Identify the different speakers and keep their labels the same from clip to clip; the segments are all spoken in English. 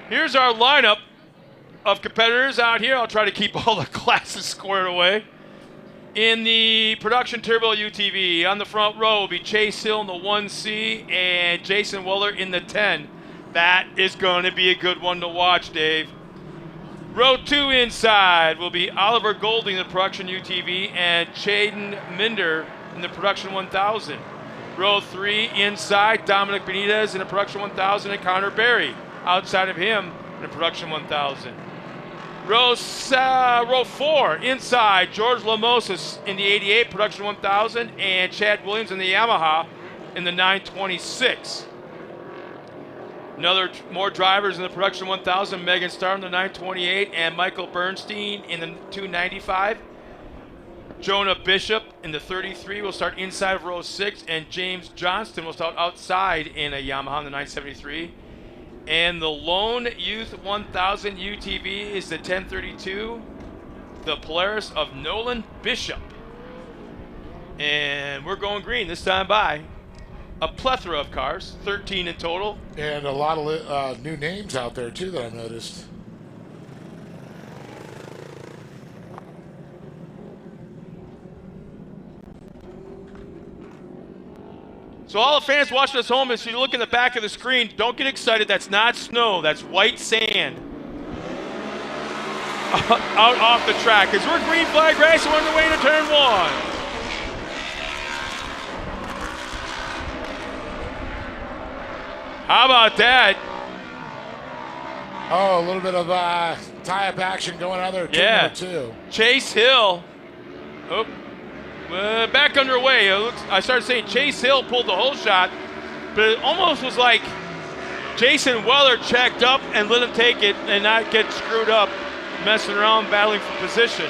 Speaker 1: Here's our lineup of competitors out here. I'll try to keep all the classes squared away. In the production turbo UTV, on the front row will be Chase Hill in the 1C and Jason Weller in the 10. That is going to be a good one to watch, Dave. Row 2 inside will be Oliver Golding in the production UTV and Chaden Minder in the production 1000. Row 3 inside, Dominic Benitez in the production 1000 and Connor Berry outside of him in the production 1000. Row 4 inside, George Lamosas in the 88 production 1000 and Chad Williams in the Yamaha in the 926. More drivers in the production 1000, Megan Starr in the 928 and Michael Bernstein in the 295. Jonah Bishop in the 33 will start inside of row 6 and James Johnston will start outside in a Yamaha in the 973. And the lone Youth 1000 UTV is the 1032, the Polaris of Nolan Bishop. And we're going green this time by a plethora of cars, 13 in total.
Speaker 2: And a lot of new names out there, too, that I noticed.
Speaker 1: So all the fans watching us home, as you look in the back of the screen, don't get excited. That's not snow. That's white sand out off the track. Because we're green flag racing. We're on the way to turn 1. How about that?
Speaker 2: Oh, a little bit of tie-up action going on there.
Speaker 1: Yeah.
Speaker 2: Too.
Speaker 1: Chase Hill. Oh. Back underway. I started saying Chase Hill pulled the whole shot, but it almost was like Jason Weller checked up and let him take it and not get screwed up, messing around, battling for position.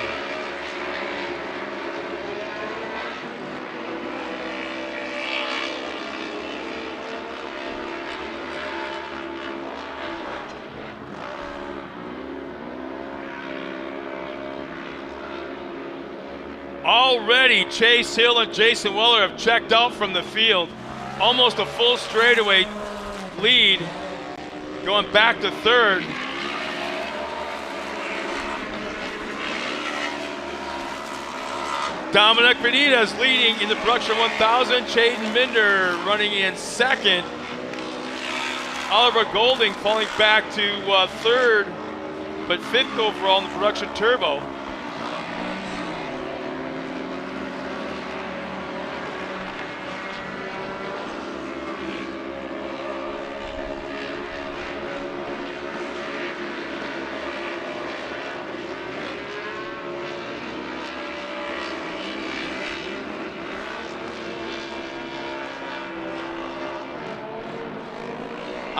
Speaker 1: Already, Chase Hill and Jason Weller have checked out from the field. Almost a full straightaway lead, going back to third. Dominic Benitez leading in the production 1000. Chaden Minder running in second. Oliver Golding falling back to third, but fifth overall in the production turbo.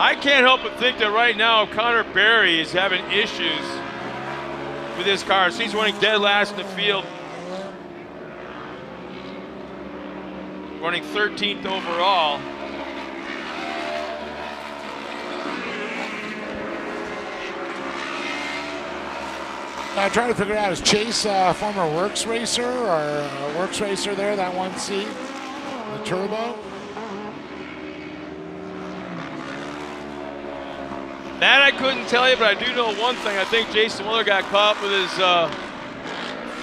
Speaker 1: I can't help but think that right now Connor Berry is having issues with his car. So he's running dead last in the field. Running 13th overall.
Speaker 2: I'm trying to figure out, is Chase a former Works racer or a Works racer there, that 1C, the turbo?
Speaker 1: That I couldn't tell you, but I do know one thing. I think Jason Weller got caught with his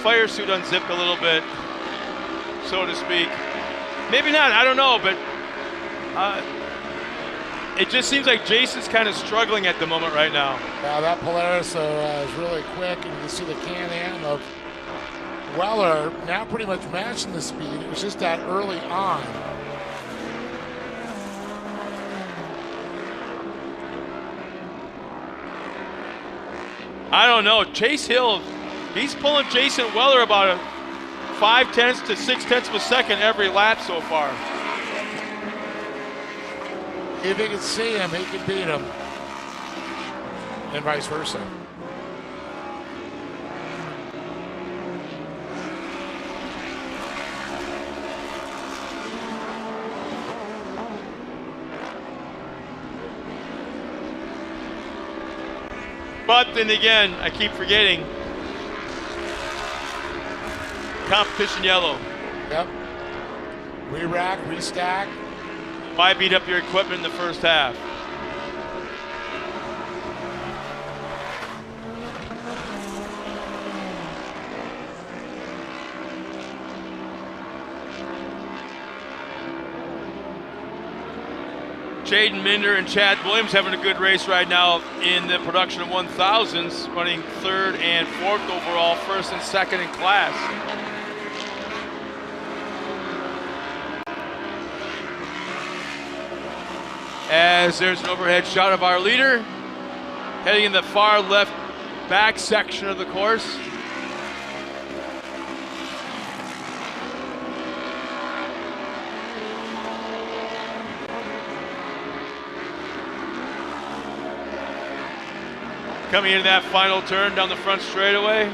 Speaker 1: fire suit unzipped a little bit, so to speak. Maybe not, I don't know, but it just seems like Jason's kind of struggling at the moment right now.
Speaker 2: Yeah, that Polaris is really quick, and you can see the Can-Am of Weller now pretty much matching the speed. It was just that early on.
Speaker 1: I don't know. Chase Hill, he's pulling Jason Weller about a 0.5 to 0.6 of a second every lap so far.
Speaker 2: If he can see him, he can beat him. And vice versa.
Speaker 1: But then again, I keep forgetting. Competition yellow.
Speaker 2: Yep. Re-rack, restack.
Speaker 1: Why beat up your equipment in the first half? Jaden Minder and Chad Williams having a good race right now in the production of 1000s, running 3rd and 4th overall, 1st and 2nd in class. As there's an overhead shot of our leader, heading in the far left back section of the course. Coming into that final turn down the front straightaway.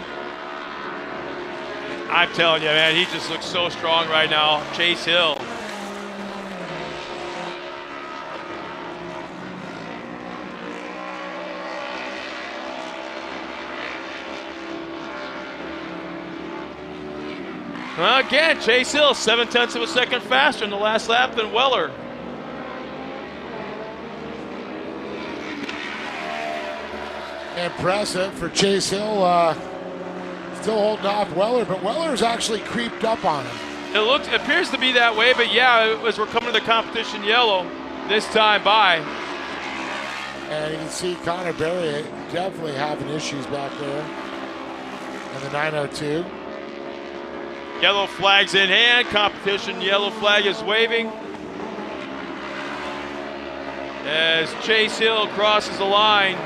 Speaker 1: I'm telling you, man, he just looks so strong right now. Chase Hill. Well, again, Chase Hill, 0.7 of a second faster in the last lap than Weller.
Speaker 2: Impressive for Chase Hill, still holding off Weller, but Weller's actually creeped up on him.
Speaker 1: It appears to be that way, but yeah, as we're coming to the competition yellow this time by.
Speaker 2: And you can see Connor Berry definitely having issues back there in the 902.
Speaker 1: Yellow flag's in hand, competition yellow flag is waving. As Chase Hill crosses the line.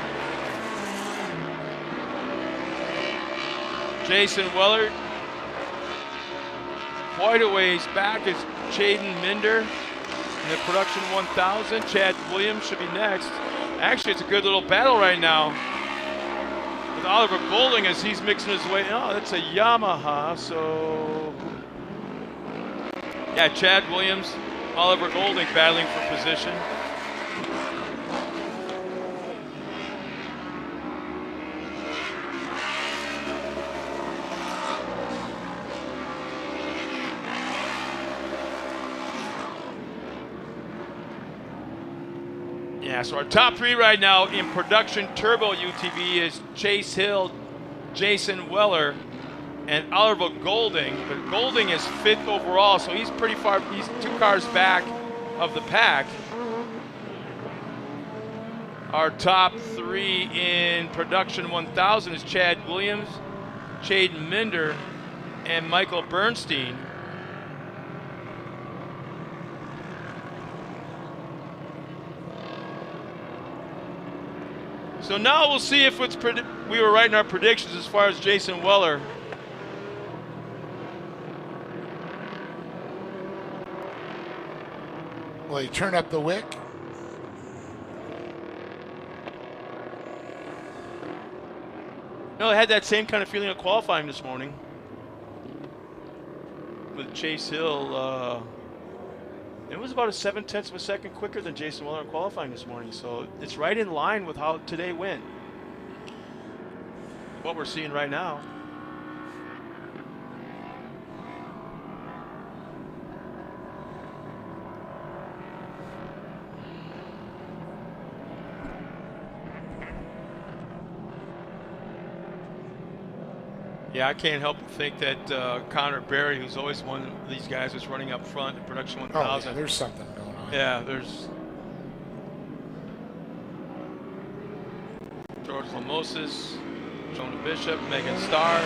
Speaker 1: Jason Weller quite a ways back is Jaden Minder in the production 1000. Chad Williams should be next. Actually, it's a good little battle right now with Oliver Golding as he's mixing his way. Oh, that's a Yamaha, so yeah, Chad Williams, Oliver Golding battling for position. Yeah, so our top 3 right now in production turbo UTV is Chase Hill, Jason Weller, and Oliver Golding. But Golding is 5th overall, so he's pretty far. He's 2 cars back of the pack. Our top 3 in production 1000 is Chad Williams, Jaden Minder, and Michael Bernstein. So now we'll see if we were right in our predictions as far as Jason Weller.
Speaker 2: Will he turn up the wick?
Speaker 1: No, I had that same kind of feeling of qualifying this morning with Chase Hill. It was about a 0.7 of a second quicker than Jason Weller in qualifying this morning, so it's right in line with how today went. What we're seeing right now. Yeah, I can't help but think that Connor Berry, who's always one of these guys that's running up front in production 1000.
Speaker 2: Oh, yeah, there's something going on.
Speaker 1: Yeah, there's George Lamoses, Jonah Bishop, Megan Starr.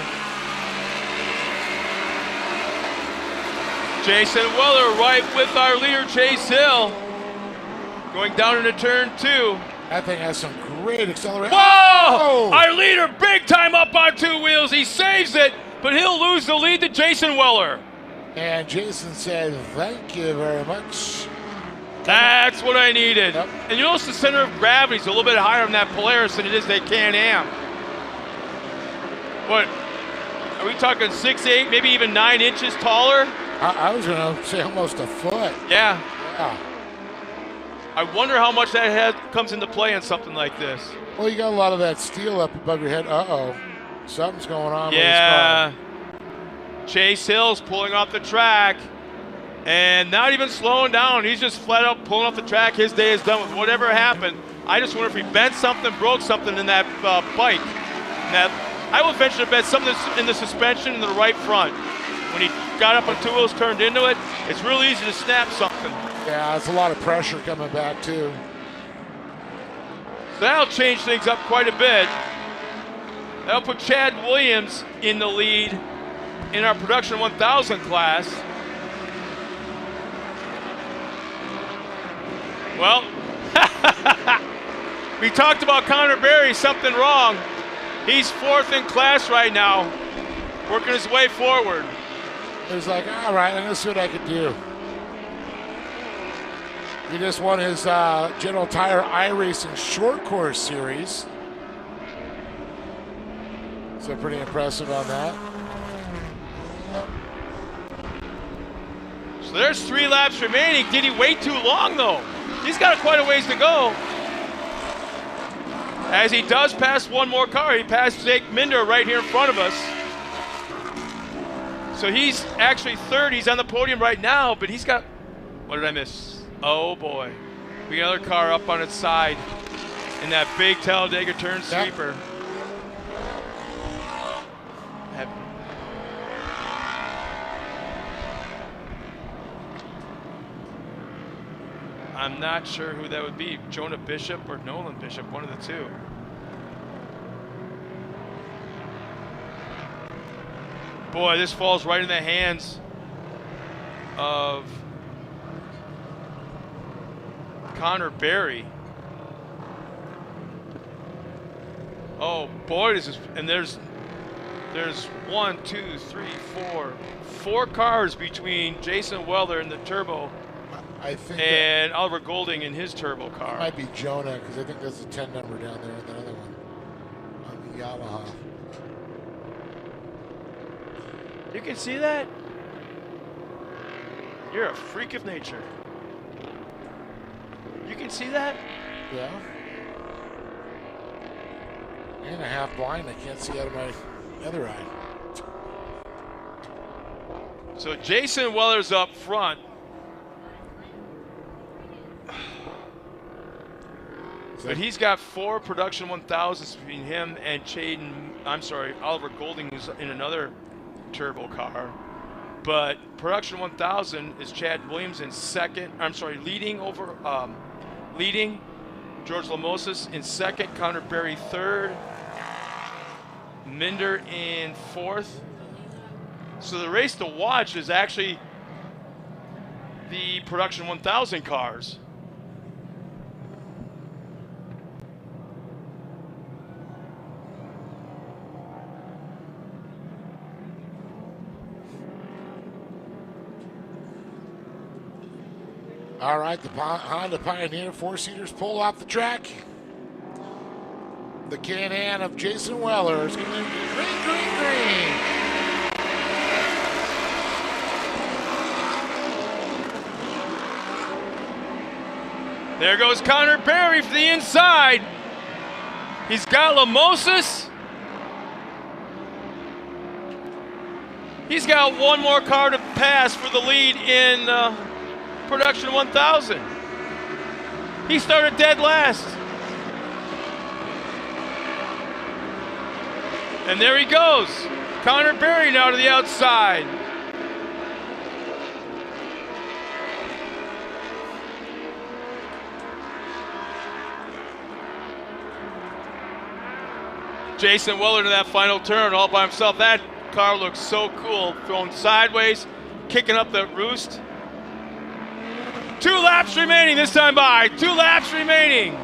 Speaker 1: Jason Weller right with our leader, Chase Hill. Going down into turn 2.
Speaker 2: That thing has some great acceleration.
Speaker 1: Whoa!
Speaker 2: Oh!
Speaker 1: Our leader big time up on 2 wheels. He saves it, but he'll lose the lead to Jason Weller.
Speaker 2: And Jason said, thank you very much.
Speaker 1: That's what I needed.
Speaker 2: Yep.
Speaker 1: And you notice the center of gravity is a little bit higher on that Polaris than it is that Can-Am. What? Are we talking 6'8", maybe even 9 inches taller?
Speaker 2: I was going to say almost a foot.
Speaker 1: Yeah.
Speaker 2: Yeah.
Speaker 1: I wonder how much that comes into play in something like this.
Speaker 2: Well, you got a lot of that steel up above your head. Uh-oh. Something's going on
Speaker 1: Yeah.
Speaker 2: with his car.
Speaker 1: Chase Hill's pulling off the track and not even slowing down. He's just flat out pulling off the track. His day is done with whatever happened. I just wonder if he bent something, broke something in that bike. And that, I would venture to bet something in the suspension in the right front. When he got up on 2 wheels, turned into it, it's real easy to snap something. nothing.
Speaker 2: Yeah, it's a lot of pressure coming back too.
Speaker 1: So that'll change things up quite a bit. That'll put Chad Williams in the lead in our production 1000 class. Well, we talked about Connor Berry, something wrong. He's 4th in class right now, working his way forward.
Speaker 2: It was like, all right, I'm gonna see what I could do. He just won his General Tire iRacing Short Course Series. So pretty impressive on that.
Speaker 1: So there's 3 laps remaining. Did he wait too long though? He's got quite a ways to go. As he does pass one more car, he passed Jake Minder right here in front of us. So he's actually 3rd. He's on the podium right now, but he's got, what did I miss? Oh boy. We got another car up on its side in that big Talladega turn sweeper. I'm not sure who that would be, Jonah Bishop or Nolan Bishop, one of the two. Boy, this falls right in the hands of Connor Berry. Oh boy, this is, and there's 1, 2, 3, 4 cars between Jason Weller and the turbo.
Speaker 2: I think
Speaker 1: and Oliver Golding in his turbo car.
Speaker 2: It might be Jonah, because I think there's a 10 number down there in that other one on the Yamaha.
Speaker 1: You can see that? You're a freak of nature. You can see that?
Speaker 2: Yeah. And a half blind, I can't see out of my other eye.
Speaker 1: So Jason Weller's up front. But he's got 4 production 1000s between him and Oliver Golding, who's in another turbo car. But production 1000 is Chad Williams in 2nd. Leading George Lamosas in 2nd, Connor Berry 3rd, Minder in 4th. So the race to watch is actually the production 1000 cars.
Speaker 2: All right, the Honda Pioneer 4-seaters pull off the track. The Can-Am of Jason Weller is going to be green.
Speaker 1: There goes Connor Berry for the inside. He's got Lamosas. He's got one more car to pass for the lead in production 1000. He started dead last. And there he goes. Connor Berry now to the outside. Jason Weller to that final turn all by himself. That car looks so cool. Thrown sideways, kicking up the roost. 2 laps remaining this time by. 2 laps remaining.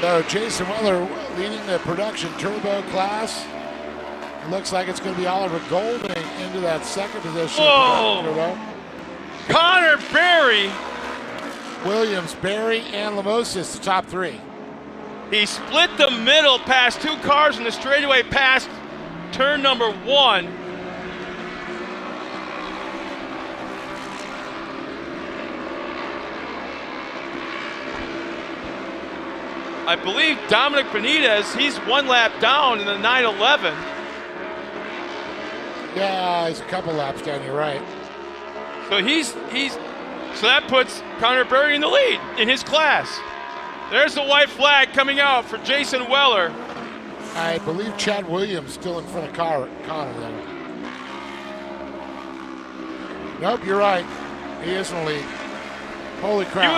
Speaker 2: So Jason Weller leading the production turbo class. It looks like it's going to be Oliver Golding into that 2nd position.
Speaker 1: Whoa! Connor Berry.
Speaker 2: Williams, Berry, and Lamosas, the top 3.
Speaker 1: He split the middle past 2 cars in the straightaway past turn number 1. I believe Dominic Benitez, he's 1 lap down in the 911.
Speaker 2: Yeah, he's a couple laps down, you're right.
Speaker 1: So so that puts Connor Berry in the lead in his class. There's the white flag coming out for Jason Weller.
Speaker 2: I believe Chad Williams still in front of Connor then. Nope, you're right. He is in the lead. Holy crap.
Speaker 1: He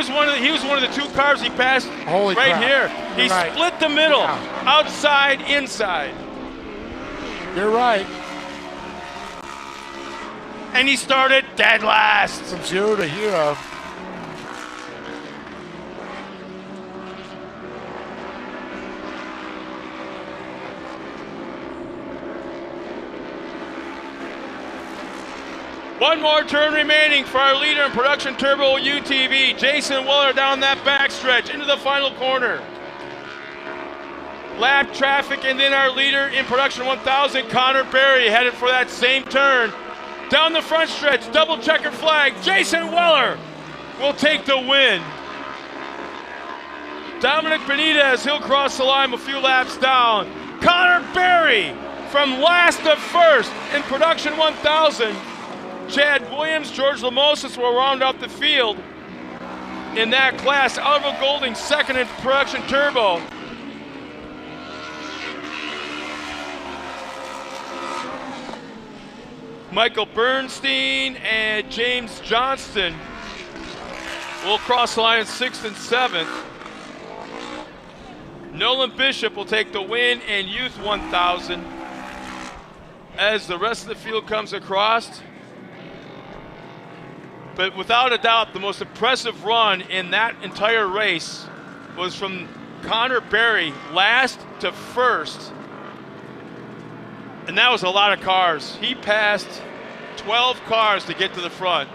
Speaker 1: was one of the 2 cars he passed.
Speaker 2: Holy
Speaker 1: right
Speaker 2: crap.
Speaker 1: here. He
Speaker 2: You're right.
Speaker 1: split the middle,
Speaker 2: Yeah.
Speaker 1: outside, inside.
Speaker 2: You're right.
Speaker 1: And he started dead last.
Speaker 2: From 0 to hero.
Speaker 1: One more turn remaining for our leader in production turbo UTV, Jason Weller, down that backstretch into the final corner. Lap traffic, and then our leader in production 1000, Connor Berry, headed for that same turn. Down the front stretch, double checker flag, Jason Weller will take the win. Dominic Benitez, he'll cross the line a few laps down. Connor Berry from last to first in production 1000. Chad Williams, George Lamosis will round out the field in that class. Oliver Golding second in production turbo. Michael Bernstein and James Johnston will cross the line in 6th and 7th. Nolan Bishop will take the win in Youth 1000 as the rest of the field comes across. But without a doubt, the most impressive run in that entire race was from Connor Berry, last to first. And that was a lot of cars. He passed 12 cars to get to the front.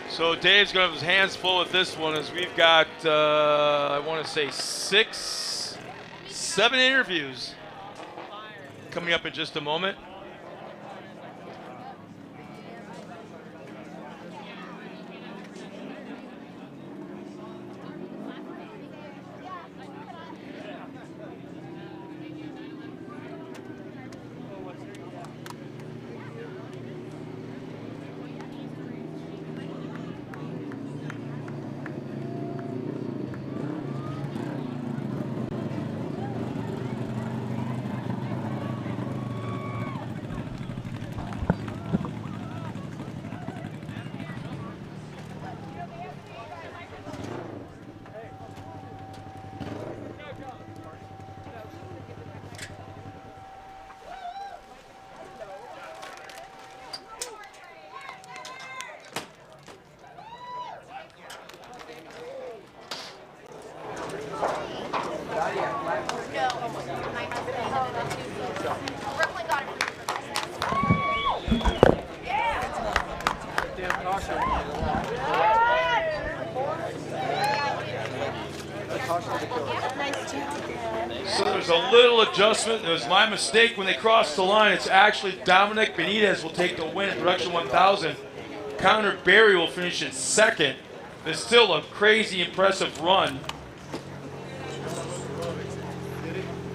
Speaker 1: So Dave's going to have his hands full with this one as we've got, I want to say 6, 7 interviews coming up in just a moment. So there's a little adjustment. It was my mistake when they crossed the line. It's actually Dominic Benitez will take the win in production 1000. Connor Berry will finish in second. It's still a crazy impressive run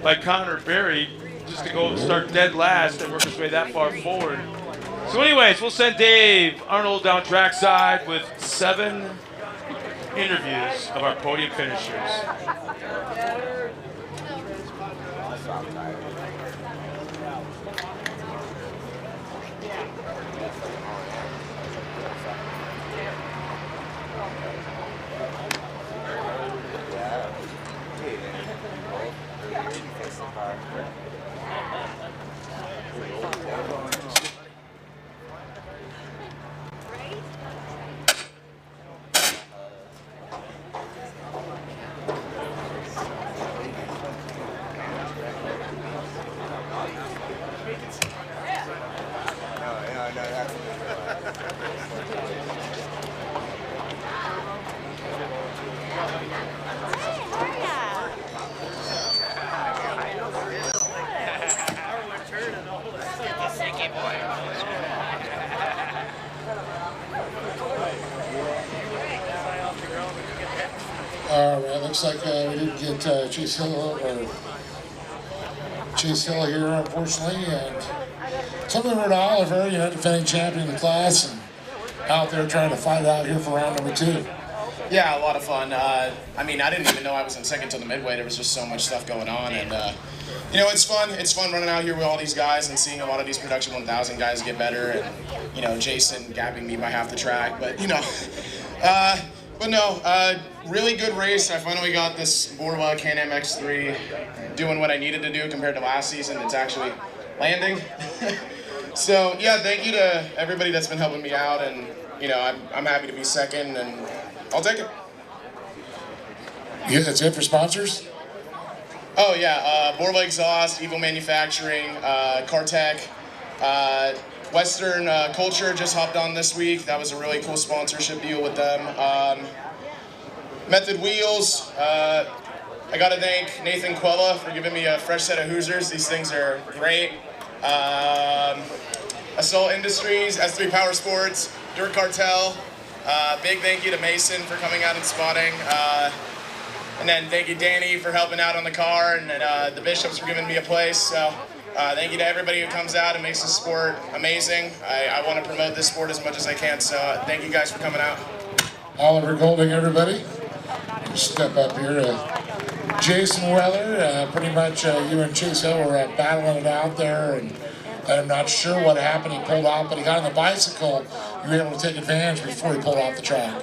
Speaker 1: by Connor Berry just to go start dead last and work his way that far forward. So anyways, we'll send Dave Arnold down trackside with 7 interviews of our podium finishers.
Speaker 2: All right, looks like we didn't get Chase Hill here, unfortunately. And something about Oliver, defending champion of the class, and out there trying to fight out here for round number 2.
Speaker 3: Yeah, a lot of fun. I didn't even know I was in second to the midway. There was just so much stuff going on, and it's fun. It's fun running out here with all these guys and seeing a lot of these production 1000 guys get better, and Jason gapping me by half the track. But really good race. I finally got this Borwa Can-Am X3 doing what I needed to do compared to last season. It's actually landing. So yeah, thank you to everybody that's been helping me out, and I'm happy to be second, and I'll take it.
Speaker 2: Yeah, that's it for sponsors?
Speaker 3: Oh yeah, Borwa Exhaust, Evo Manufacturing, Cartech, Western Culture just hopped on this week. That was a really cool sponsorship deal with them. Method Wheels. I gotta thank Nathan Quella for giving me a fresh set of Hoosers. These things are great. Assault Industries, S3 Power Sports, Dirt Cartel. Big thank you to Mason for coming out and spotting. And then thank you Danny for helping out on the car, and the Bishops for giving me a place. So thank you to everybody who comes out and makes the sport amazing. I want to promote this sport as much as I can, so thank you guys for coming out.
Speaker 2: Oliver Golding, everybody. Step up here. Jason Weller, pretty much you and Chase Hill were battling it out there, and I'm not sure what happened. He pulled off, but he got on the bicycle. You were able to take advantage before he pulled off the track.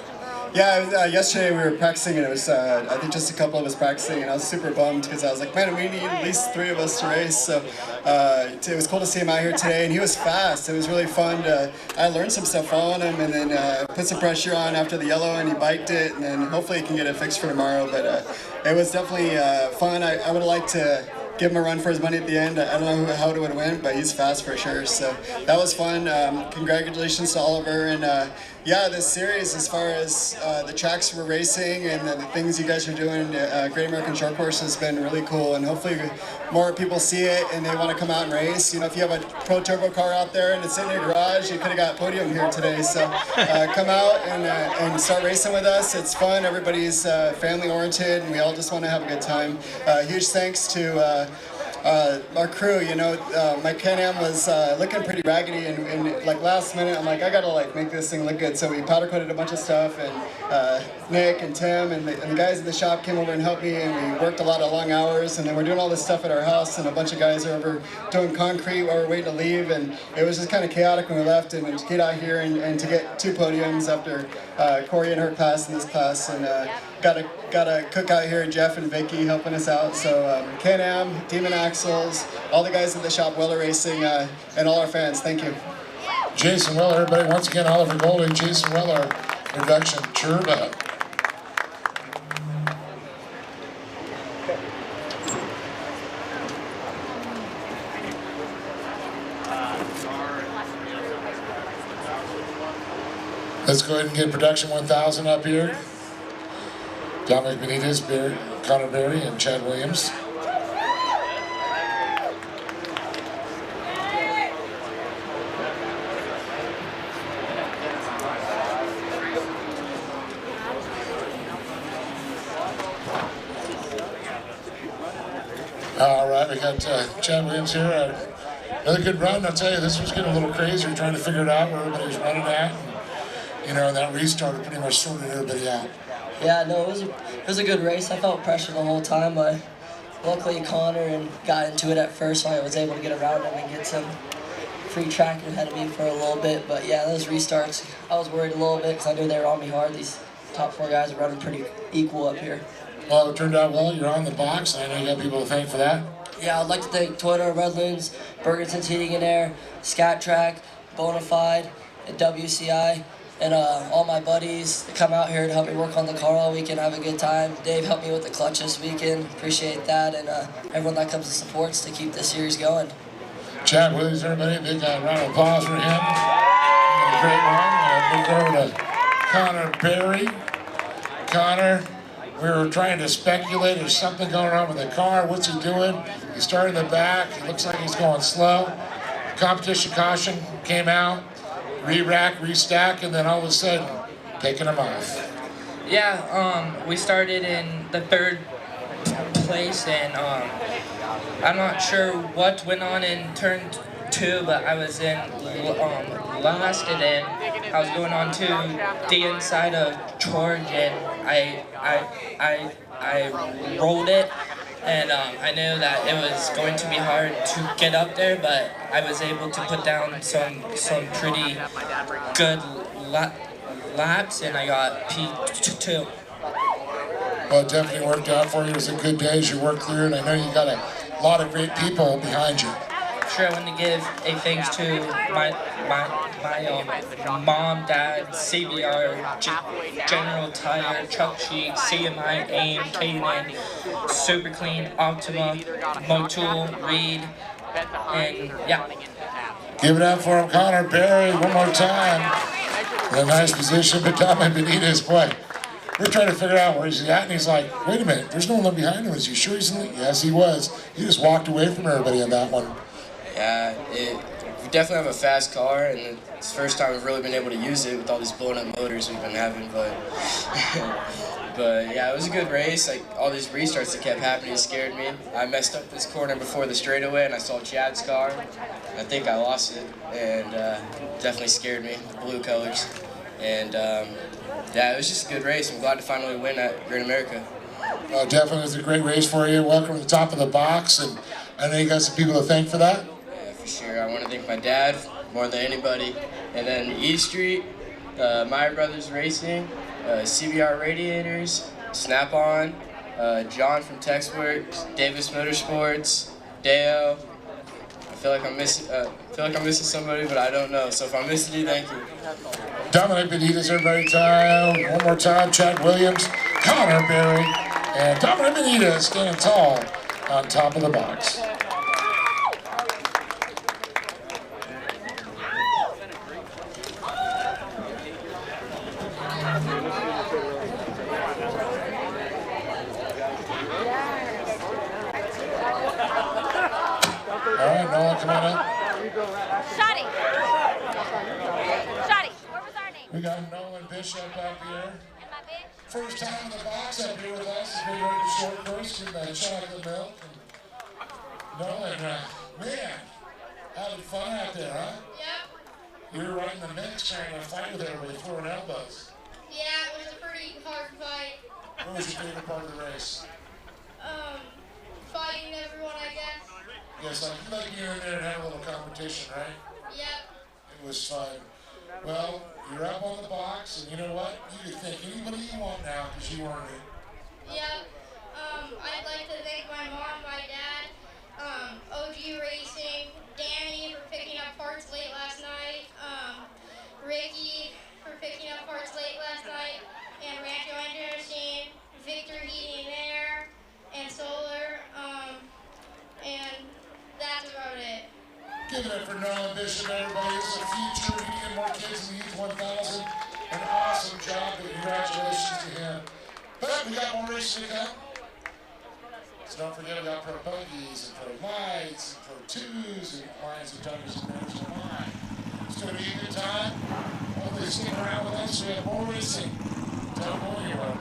Speaker 4: Yeah, yesterday we were practicing, and it was, I think, just a couple of us practicing, and I was super bummed because I was like, man, we need at least 3 of us to race. So it was cool to see him out here today, and he was fast. It was really fun. I learned some stuff following him, and then put some pressure on after the yellow, and he biked it, and then hopefully he can get it fixed for tomorrow. But it was definitely fun. I would have liked to give him a run for his money at the end. I don't know how it would have went, but he's fast for sure. So that was fun. Congratulations to Oliver. And yeah, this series, as far as the tracks we're racing and the things you guys are doing, Great American Short Course has been really cool. And hopefully more people see it and they want to come out and race. If you have a Pro Turbo car out there and it's in your garage, you could have got Podium here today. So come out and start racing with us. It's fun. Everybody's family oriented, and we all just want to have a good time. Huge thanks to our crew. My Can-Am was looking pretty raggedy, and like last minute I'm like, I gotta make this thing look good, so we powder coated a bunch of stuff, and Nick and Tim and the guys in the shop came over and helped me, and we worked a lot of long hours, and then we're doing all this stuff at our house, and a bunch of guys are over doing concrete while we're waiting to leave, and it was just kind of chaotic when we left, and to get out here and to get 2 podiums after Corey in her class and this class, and got a cook out here, Jeff and Vicky helping us out. So Can-Am, Demon Axles, all the guys at the shop, Weller Racing, and all our fans, thank you.
Speaker 2: Jason Weller, everybody, once again, Oliver Golding, Jason Weller, production Turbo. Let's go ahead and get production 1000 up here. Dominic Benitez, Connor Berry, and Chad Williams. All right, we got Chad Williams here. Another good run. I'll tell you, this was getting a little crazy. We're trying to figure it out where everybody was running at. And, that restart pretty much sorted everybody out.
Speaker 5: Yeah, no, it was a good race. I felt pressure the whole time, but luckily Connor got into it at first, so I was able to get around him and get some free track ahead of me for a little bit. But yeah, those restarts, I was worried a little bit because I knew they were on me hard. These top 4 guys are running pretty equal up here.
Speaker 2: Well, it turned out well. You're on the box, and I know you got people to thank for that.
Speaker 5: Yeah, I'd like to thank Toyota Redlands, Bergenson's Heating and Air, Scat Track, Bonafide, and WCI. And all my buddies that come out here to help me work on the car all weekend, have a good time. Dave helped me with the clutch this weekend, appreciate that, and everyone that comes to supports to keep this series going.
Speaker 2: Chad Williams, everybody, big round of applause for him. A great run. Move over to Connor Berry. Connor, we were trying to speculate, there's something going on with the car. What's he doing? He started in the back. It looks like he's going slow. Competition caution came out. Re-rack, restack, and then all of a sudden, taking him off.
Speaker 6: Yeah, we started in the third place, and I'm not sure what went on in turn 2, but I was in last, and then I was going on to the inside of George, and I rolled it, and I knew that it was going to be hard to get up there, but I was able to put down some pretty good laps, and I got P2.
Speaker 2: Well, it definitely worked out for you. It was a good day as you worked through, and I know you got a lot of great people behind you.
Speaker 6: Sure, I want to give a thanks to my mom, dad, CBR, General Tire, Chuck Cheek, CMI, AIM, K-Man, Super Clean, Optima, Motul, Reed, and yeah.
Speaker 2: Give it up for him, Connor Berry, one more time. In a nice position, but Tommy Benitez, boy. We're trying to figure out where he's at, and he's like, wait a minute, there's no one behind him. Is he sure he's in the... Yes, he was. He just walked away from everybody on that one.
Speaker 7: Yeah, we definitely have a fast car, and it's the first time we've really been able to use it with all these blown up motors we've been having, but yeah, it was a good race. Like, all these restarts that kept happening scared me. I messed up this corner before the straightaway, and I saw Chad's car. I think I lost it, and definitely scared me, the blue colors. And yeah, it was just a good race. I'm glad to finally win at Great America.
Speaker 2: Definitely was a great race for you. Welcome to the top of the box, and I know you got some people to thank for that.
Speaker 7: Yeah, for sure. I want to thank my dad more than anybody. And then E Street, Meyer Brothers Racing, CBR Radiators, Snap-on, John from Textworks, Davis Motorsports, Deo. I feel like I'm missing somebody, but I don't know. So if I'm missing you, thank you.
Speaker 2: Dominic Benitez, everybody time. One more time, Chad Williams, Connor Berry, and Dominic Benitez standing tall on top of the box. All right, Noah, come on up.
Speaker 8: Shotty, where was our name?
Speaker 2: We got Nolan Bishop up here.
Speaker 8: And my bitch?
Speaker 2: First time in the box up here with us. We're running the short course from chocolate milk. And Nolan, man, having fun out there, huh?
Speaker 9: Yep.
Speaker 2: You were right in the mix trying to fight with everybody, throwing elbows.
Speaker 9: Yeah, it was a pretty hard fight.
Speaker 2: What was your favorite part of the race?
Speaker 9: Fighting everyone, I guess.
Speaker 2: Yes, you like being in there and having a little competition, right?
Speaker 9: Yep.
Speaker 2: It was fun. Well, you're up on the box, and you know what? You can thank anybody you want now because you earned it.
Speaker 9: Yep. I'd like to thank my mom, my dad, OG Racing, Danny for picking up parts late last night, Ricky for picking up parts late last night, and Rancho Engine Machine, Victor Heating and Air, and Solar, and that's about it.
Speaker 2: Give it up for Nolan Bishop, everybody. This is a future. We need more kids in the Youth 1000. An awesome job, but congratulations to him. But we got more races to come. So don't forget, we got Pro Buggies and Pro Lights and Pro 2s and lines of jumpers and members of mine. It's going to be a good time. Hopefully stick around with us. We have more racing. Don't go anywhere.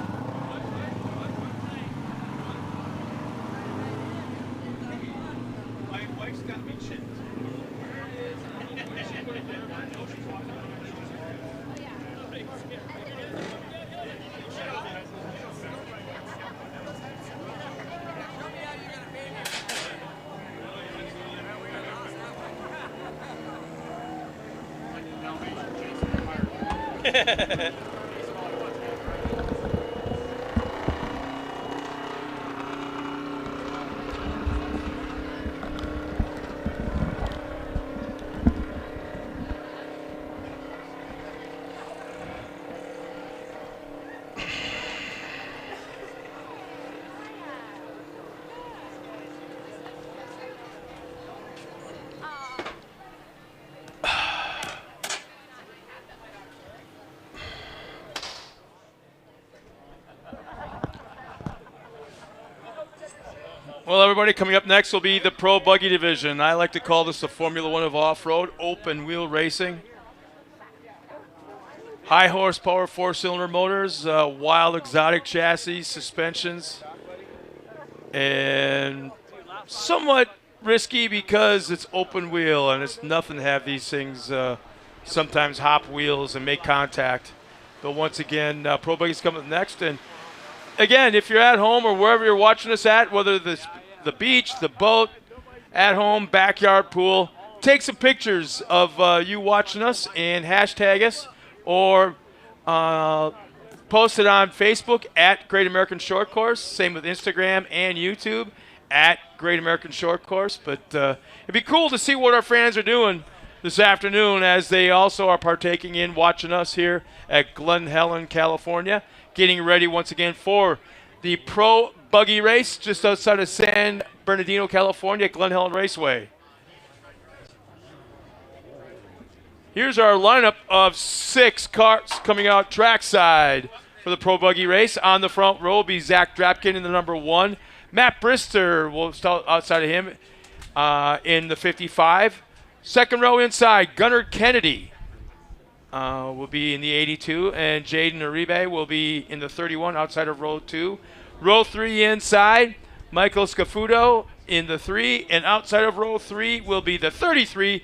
Speaker 1: Well, everybody, coming up next will be the Pro Buggy Division. I like to call this the Formula One of off-road, open wheel racing. High horsepower 4-cylinder motors, wild exotic chassis, suspensions, and somewhat risky because it's open wheel and it's nothing to have these things sometimes hop wheels and make contact. But once again, Pro Buggy's coming next. And again, if you're at home or wherever you're watching us at, whether it's the beach, the boat, at home, backyard pool, take some pictures of you watching us and hashtag us, or post it on Facebook at Great American Short Course. Same with Instagram and YouTube at Great American Short Course. But it'd be cool to see what our fans are doing this afternoon, as they also are partaking in watching us here at Glen Helen, California, getting ready once again for the Pro Buggy race just outside of San Bernardino, California, at Glen Helen Raceway. Here's our lineup of 6 carts coming out trackside for the Pro Buggy race. On the front row will be Zach Drapkin in the number 1. Matt Brister will start outside of him in the 55. Second row inside, Gunnar Kennedy will be in the 82, and Jaden Uribe will be in the 31 outside of row 2. Row 3 inside, Michael Scafuto in the 3, and outside of row 3 will be the 33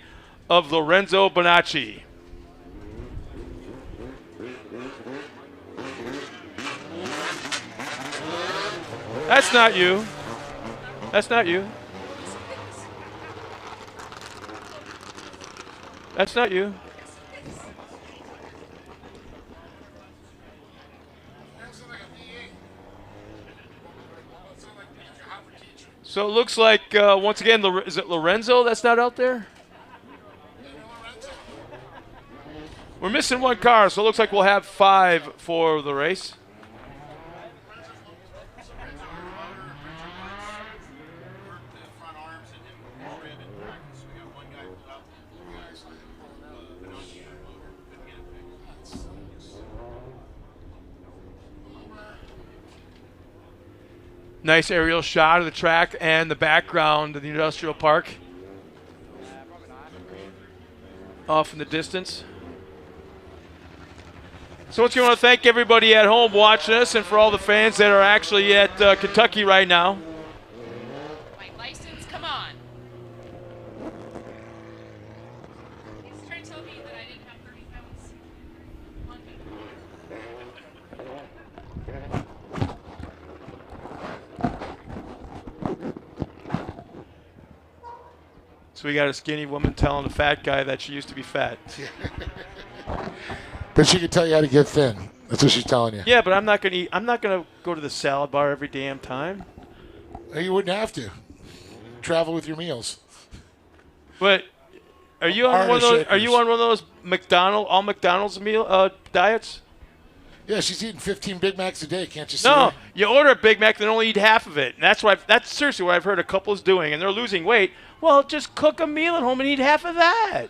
Speaker 1: of Lorenzo Bonacci. That's not you. That's not you. That's not you. So it looks like, once again, is it Lorenzo that's not out there? We're missing 1 car, so it looks like we'll have 5 for the race. Nice aerial shot of the track and the background of the industrial park off in the distance. So once again, I want to thank everybody at home watching us, and for all the fans that are actually at Kentucky right now.
Speaker 10: My license, come on. He's trying to tell me that I didn't have 30 pounds on me.
Speaker 1: So we got a skinny woman telling a fat guy that she used to be fat.
Speaker 2: But she can tell you how to get thin. That's what she's telling you.
Speaker 1: Yeah, but I'm not gonna eat. I'm not gonna go to the salad bar every damn time.
Speaker 2: You wouldn't have to. Travel with your meals.
Speaker 1: But are you on one of those? Are you on one of those McDonald's meal diets?
Speaker 2: Yeah, she's eating 15 Big Macs a day. Can't you see?
Speaker 1: No,
Speaker 2: her?
Speaker 1: you order a Big Mac, then only eat half of it. And that's seriously what I've heard a couple is doing, and they're losing weight. Well, just cook a meal at home and eat half of that.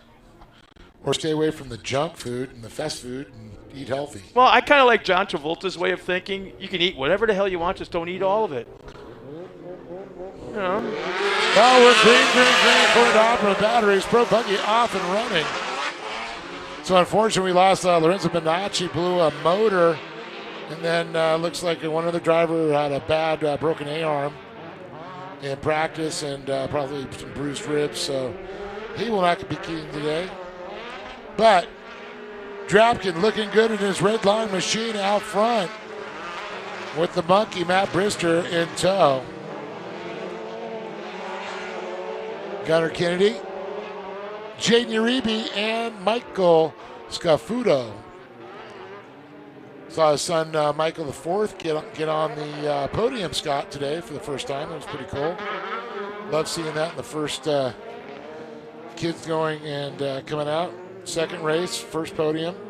Speaker 2: Or stay away from the junk food and the fast food and eat healthy.
Speaker 1: Well, I kind of like John Travolta's way of thinking. You can eat whatever the hell you want, just don't eat all of it. You know.
Speaker 2: Well, we're green, Ford Opera batteries, Pro Buggy off and running. So unfortunately, we lost Lorenzo Bonacci, blew a motor, and then looks like one other driver had a bad broken A-arm in practice and probably some bruised ribs, so he will not be keying today. But Drapkin looking good in his red line machine out front with the monkey Matt Brister in tow. Gunnar Kennedy, Jaden Uribe, and Michael Scafuto. Saw his son Michael IV get on the podium, Scott, today for the first time. It was pretty cool. Love seeing that in the first kids going and coming out. Second race, first podium.